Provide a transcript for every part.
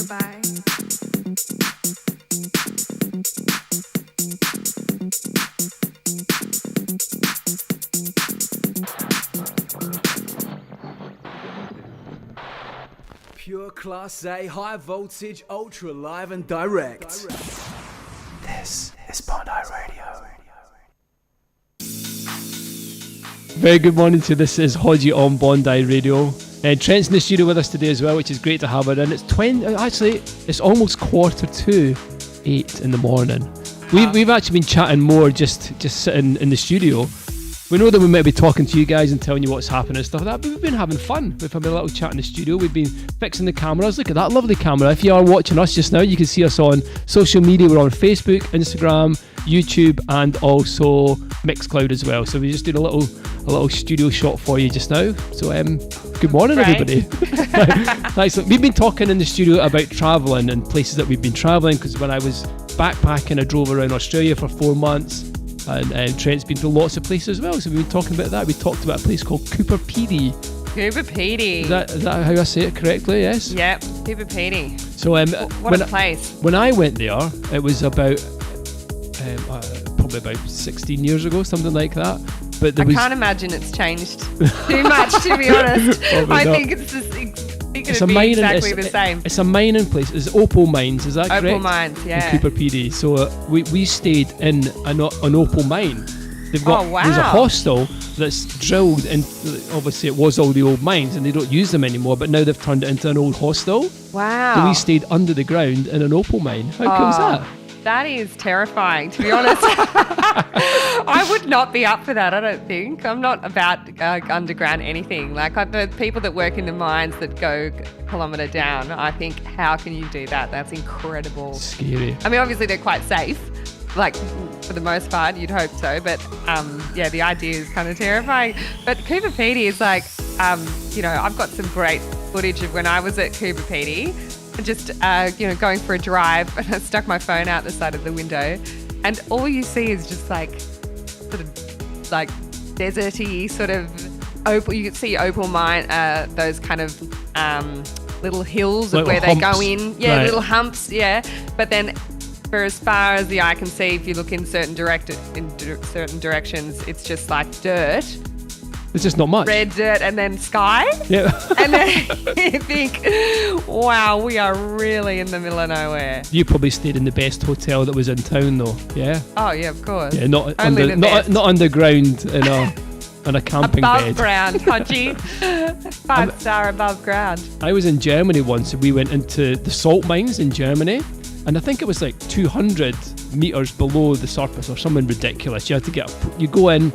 Bye. Pure Class A, high voltage, ultra live and direct. This is Bondi Radio. Very good morning to you. This is Hodgie on Bondi Radio. Trent's in the studio with us today as well, which is great to have her in. It's it's almost 7:45 in the morning. We've actually been chatting more just sitting in the studio. We know that we might be talking to you guys and telling you what's happening and stuff like that, but we've been having fun. We've had a little chat in the studio. We've been fixing the cameras. Look at that lovely camera. If you are watching us just now, you can see us on social media. We're on Facebook, Instagram, YouTube, and also Mixcloud as well. So we just did a little studio shot for you just now. So good morning, everybody. Thanks. We've been talking in the studio about travelling and places that we've been travelling, because when I was backpacking, I drove around Australia for 4 months. And Trent's been to lots of places as well, so we've been talking about that. We talked about a place called Cooper Pedy. Cooper Pedy. Is that how I say it correctly? Yes. Yep, Cooper Pedy. So what a place. When I went there, it was about probably about 16 years ago, something like that. But I can't imagine it's changed too much, to be honest. I think it's just exactly the same. It's a mining place. It's Opal Mines, is that correct? Opal Mines, yeah. In Cooper Pedy. So we stayed in an opal mine. They've got There's a hostel that's drilled, and obviously it was all the old mines, and they don't use them anymore. But now they've turned it into an old hostel. Wow! So we stayed under the ground in an opal mine. How cool is that? That is terrifying, to be honest. I would not be up for that, I don't think. I'm not about underground anything. Like, the people that work in the mines that go a kilometre down, I think, how can you do that? That's incredible. Scary. I mean, obviously they're quite safe. Like, for the most part, you'd hope so. But, the idea is kind of terrifying. But Cooper Pedy is like, I've got some great footage of when I was at Cooper Pedy. Just, going for a drive, and I stuck my phone out the side of the window, and all you see is just sort of deserty, sort of opal. You can see opal mine, those kind of little hills of where they go in, right. Little humps, yeah. But then, for as far as the eye can see, if you look in certain directions, it's just like dirt. It's just not much. Red dirt and then sky. Yeah. And then you think, wow, we are really in the middle of nowhere. You probably stayed in the best hotel that was in town, though. Yeah. Oh yeah, of course. Yeah, not underground in a camping bed. Above ground, Hodgie. 5-star above ground. I was in Germany once, and we went into the salt mines in Germany, and I think it was like 200 meters below the surface or something ridiculous. You had to you go in.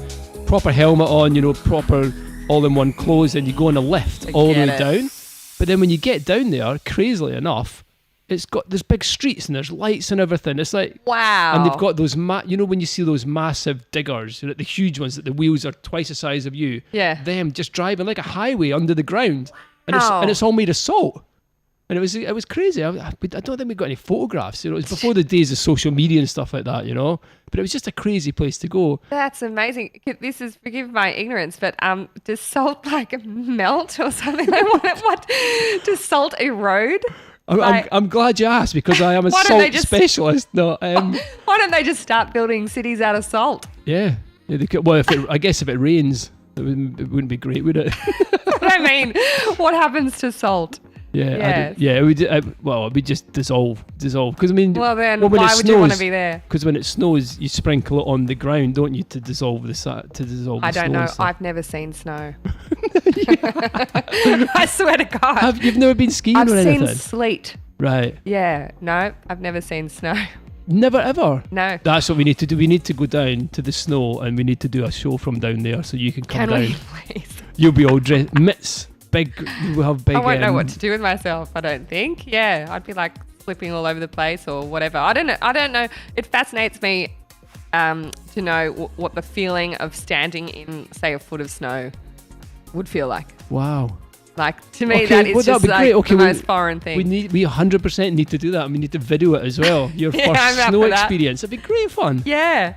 Proper helmet on, proper all-in-one clothes, and you go on a lift all the way down. But then when you get down there, crazily enough, there's big streets and there's lights and everything. It's like, wow. And they've got those, when you see those massive diggers, the huge ones that the wheels are twice the size of you. Yeah. Them just driving like a highway under the ground, and it's all made of salt. And it was crazy. I don't think we got any photographs. It was before the days of social media and stuff like that, But it was just a crazy place to go. That's amazing. This is, forgive my ignorance, but does salt melt or something? What does salt erode? I'm glad you asked, because I am a salt specialist. No, why don't they just start building cities out of salt? Yeah, they could. Well, I guess if it rains, it wouldn't be great, would it? I mean, what happens to salt? Yeah, it would just dissolve. Because well, then why would you want to be there? Because when it snows, you sprinkle it on the ground, don't you, to dissolve the snow? I don't know. I've never seen snow. I swear to God. You've never been skiing or anything? I've seen sleet. Right. Yeah. No, I've never seen snow. Never ever? No. That's what we need to do. We need to go down to the snow, and we need to do a show from down there, so you can come down. Can we, please? You'll be all dressed. Mitts. We'll have big. I won't know what to do with myself, I don't think. Yeah, I'd be flipping all over the place or whatever. I don't know. It fascinates me to know what the feeling of standing in, say, a foot of snow would feel like. Wow. To me, that is just the most foreign thing. We 100% need to do that, and we need to video it as well. Your first snow experience. It'd be great fun. Yeah.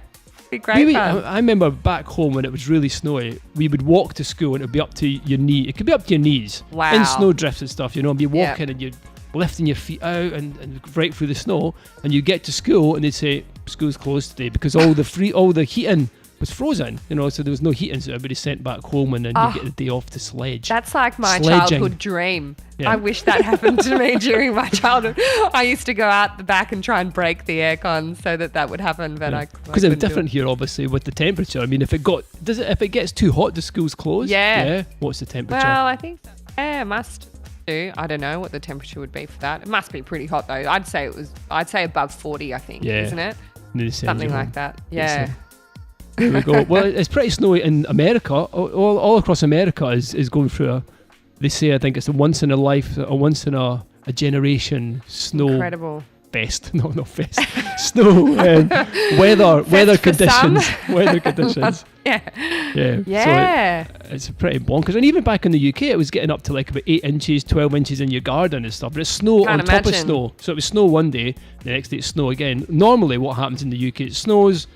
Be great fun. I remember back home when it was really snowy, we would walk to school and it would be up to your knee. It could be up to your knees. Wow. In snow drifts and stuff, and you'd be walking and you'd lifting your feet out and right through the snow, and you get to school and they'd say school's closed today because all the heating was frozen, so there was no heating, so everybody sent back home, and then you get the day off to sledge. That's like my Sledging. childhood dream. Yeah. I wish that happened to me during my childhood. I used to go out the back and try and break the aircon so that would happen, but I because it's different here, obviously, with the temperature. I mean, if it gets too hot, the school's closed. Yeah. What's the temperature? Well, I think it must do. I don't know what the temperature would be for that. It must be pretty hot though. I'd say above 40. I think, isn't it? Something like that. Yeah. There we go. Well, it's pretty snowy in America. All across America is going through they say, I think it's a once in a generation snow. Incredible. Fest. No, not fest. Snow weather conditions. Weather conditions. Yeah. So it's pretty bonkers. And even back in the UK, it was getting up to like about 8 inches, 12 inches in your garden and stuff. But it's snow on top of snow. So it was snow one day, the next day it's snow again. Normally what happens in the UK, it snows,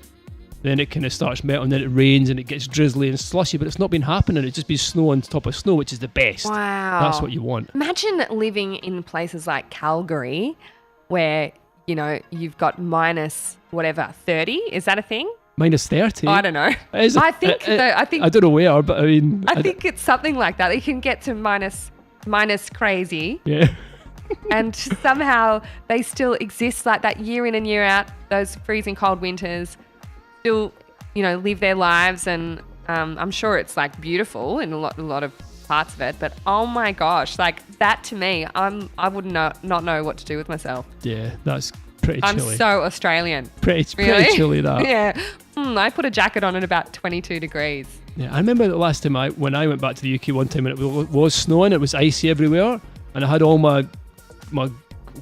then it kind of starts melting, then it rains and it gets drizzly and slushy, but it's not been happening. It's just been snow on top of snow, which is the best. Wow. That's what you want. Imagine living in places like Calgary where, you've got minus whatever, 30. Is that a thing? Minus 30? I don't know. I think I don't know where, but I mean... I think it's something like that. You can get to minus crazy. Yeah. And somehow they still exist like that year in and year out, those freezing cold winters. Still, live their lives, and I'm sure it's like beautiful in a lot of parts of it. But oh my gosh, like that to me, I would not know what to do with myself. Yeah, that's pretty chilly. I'm so Australian. Pretty chilly that. Yeah, I put a jacket on at about 22 degrees. Yeah, I remember the last time when I went back to the UK one time, and it was snowing, it was icy everywhere, and I had all my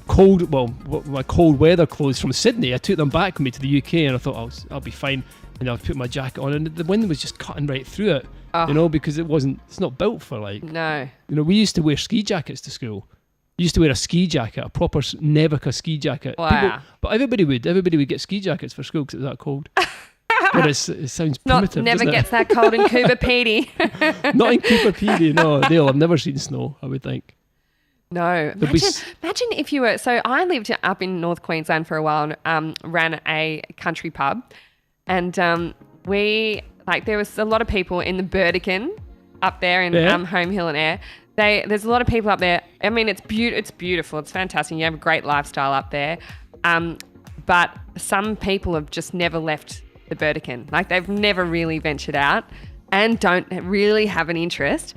cold weather clothes from Sydney. I took them back with me to the UK, and I thought I'll be fine, and I put my jacket on, and the wind was just cutting right through it, because it's not built for we used to wear ski jackets to school. You used to wear a ski jacket, a proper Nevica ski jacket. Wow. But everybody would get ski jackets for school because it was that cold. But it sounds primitive. Never gets that cold in Cooper Pedy. Not in Cooper Pedy, no. They'll have never seen snow, I would think. No. Imagine if you were... So I lived up in North Queensland for a while and ran a country pub. And there was a lot of people in the Burdekin up there in Home Hill and Ayr. There's a lot of people up there. I mean, it's beautiful. It's fantastic. You have a great lifestyle up there. But some people have just never left the Burdekin. Like they've never really ventured out and don't really have an interest.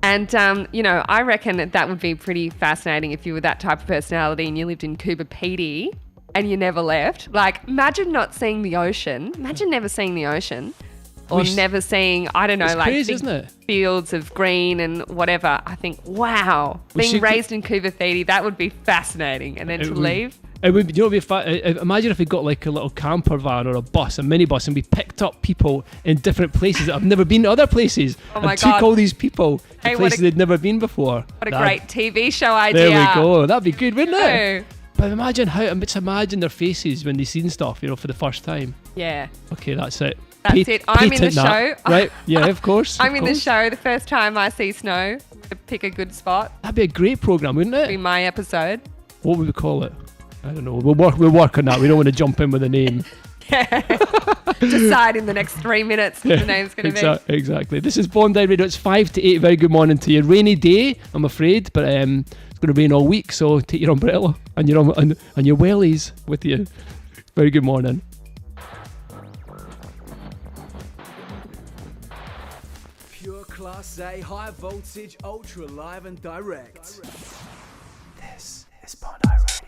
And, I reckon that would be pretty fascinating if you were that type of personality and you lived in Cooper Pedy and you never left. Like, imagine not seeing the ocean. Imagine never seeing the ocean or never seeing, I don't know, like crazy, isn't it? Fields of green and whatever. I think, wow, being raised in Cooper Pedy, that would be fascinating. And then to leave. It would be, imagine if we got like a little camper van or a minibus, and we picked up people in different places that have never been to other places, took all these people to places they'd never been before. What a great TV show idea! There we go. That'd be good, wouldn't it? But imagine their faces when they seen stuff, for the first time. Yeah. Okay, that's it. That's it. I'm in the show. Right? Yeah, of course. I'm in the show. The first time I see snow, pick a good spot. That'd be a great program, wouldn't it? Be my episode. What would we call it? I don't know. We'll work on that. We don't want to jump in with a name. Decide in the next 3 minutes what the name's going to be. Exactly. This is Bondi Radio. It's 5 to 8. Very good morning to you. Rainy day, I'm afraid, but it's going to rain all week, so take your umbrella and your wellies with you. Very good morning. Pure Class A, high voltage, ultra live and direct. This is Bondi Radio.